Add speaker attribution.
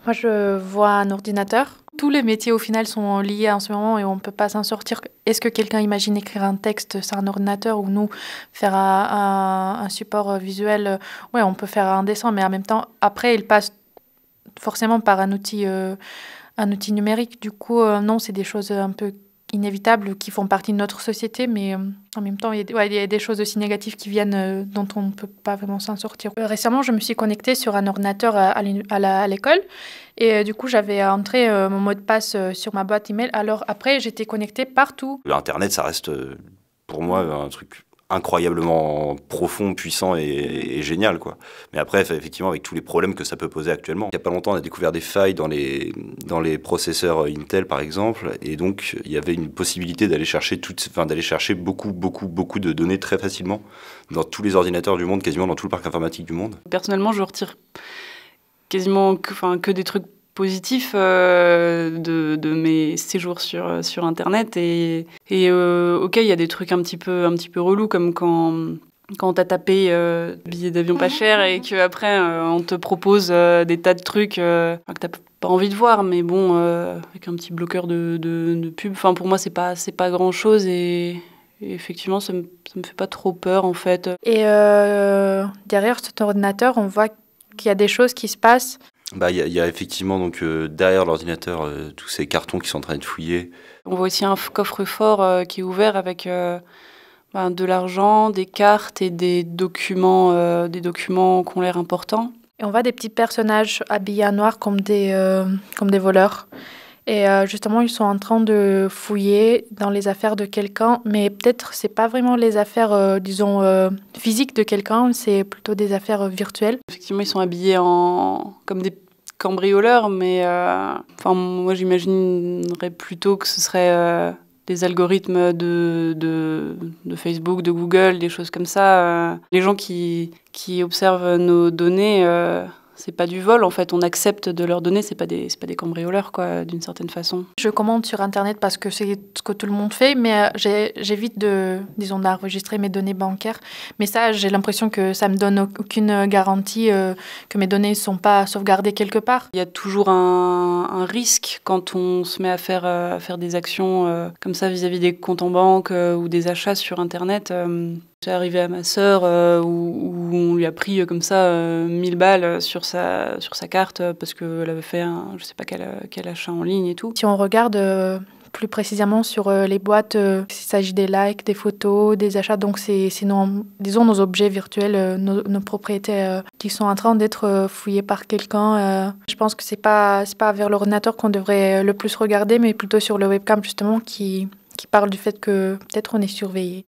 Speaker 1: Moi, je vois un ordinateur. Tous les métiers, au final, sont liés en ce moment et on ne peut pas s'en sortir. Est-ce que quelqu'un imagine écrire un texte, c'est un ordinateur, ou nous, faire un support visuel, ouais, on peut faire un dessin, mais en même temps, après, il passe forcément par un outil numérique. Du coup, non, c'est des choses un peu inévitables qui font partie de notre société, mais en même temps, il y a des choses aussi négatives qui viennent dont on ne peut pas vraiment s'en sortir. Récemment, je me suis connectée sur un ordinateur à l'école et du coup, j'avais entré mon mot de passe sur ma boîte email. Alors après, j'étais connectée partout.
Speaker 2: Internet, ça reste pour moi un truc incroyablement profond, puissant et génial, quoi. Mais après, effectivement, avec tous les problèmes que ça peut poser actuellement. Il n'y a pas longtemps, on a découvert des failles dans les processeurs Intel, par exemple, et donc il y avait une possibilité d'aller chercher beaucoup de données très facilement dans tous les ordinateurs du monde, quasiment dans tout le parc informatique du monde.
Speaker 3: Personnellement, je retire quasiment que des trucs positifs de mes séjours sur Internet. Ok, il y a des trucs un petit peu relous, comme quand t'as tapé billet d'avion pas cher et qu'après on te propose des tas de trucs que t'as pas envie de voir, mais bon, avec un petit bloqueur de pub. Enfin, pour moi, c'est pas grand-chose et effectivement, ça me fait pas trop peur, en fait.
Speaker 1: Et derrière cet ordinateur, on voit qu'il y a des choses qui se passent.
Speaker 2: Il y a effectivement donc, derrière l'ordinateur tous ces cartons qui sont en train de fouiller.
Speaker 3: On voit aussi un coffre-fort qui est ouvert avec de l'argent, des cartes et des documents qui ont l'air importants.
Speaker 1: Et on voit des petits personnages habillés en noir comme des voleurs. Et justement, ils sont en train de fouiller dans les affaires de quelqu'un, mais peut-être c'est pas vraiment les affaires, physiques de quelqu'un, c'est plutôt des affaires virtuelles.
Speaker 3: Effectivement, ils sont habillés comme des cambrioleurs, mais moi j'imaginerais plutôt que ce serait des algorithmes de Facebook, de Google, des choses comme ça. Les gens qui observent nos données, c'est pas du vol, en fait. On accepte de leur donner, c'est pas des cambrioleurs, quoi, d'une certaine façon.
Speaker 1: Je commande sur Internet parce que c'est ce que tout le monde fait, mais j'évite d'enregistrer mes données bancaires. Mais ça, j'ai l'impression que ça me donne aucune garantie que mes données ne sont pas sauvegardées quelque part.
Speaker 3: Il y a toujours un risque quand on se met à faire des actions comme ça vis-à-vis des comptes en banque ou des achats sur Internet. C'est arrivé à ma sœur où on lui a pris comme ça 1000 balles sur sa carte parce qu'elle avait fait je sais pas quel achat en ligne et tout.
Speaker 1: Si on regarde plus précisément sur les boîtes, il s'agit des likes, des photos, des achats, donc c'est nos objets virtuels, nos propriétés qui sont en train d'être fouillées par quelqu'un. Je pense que c'est pas vers l'ordinateur qu'on devrait le plus regarder, mais plutôt sur le webcam justement qui parle du fait que peut-être on est surveillé.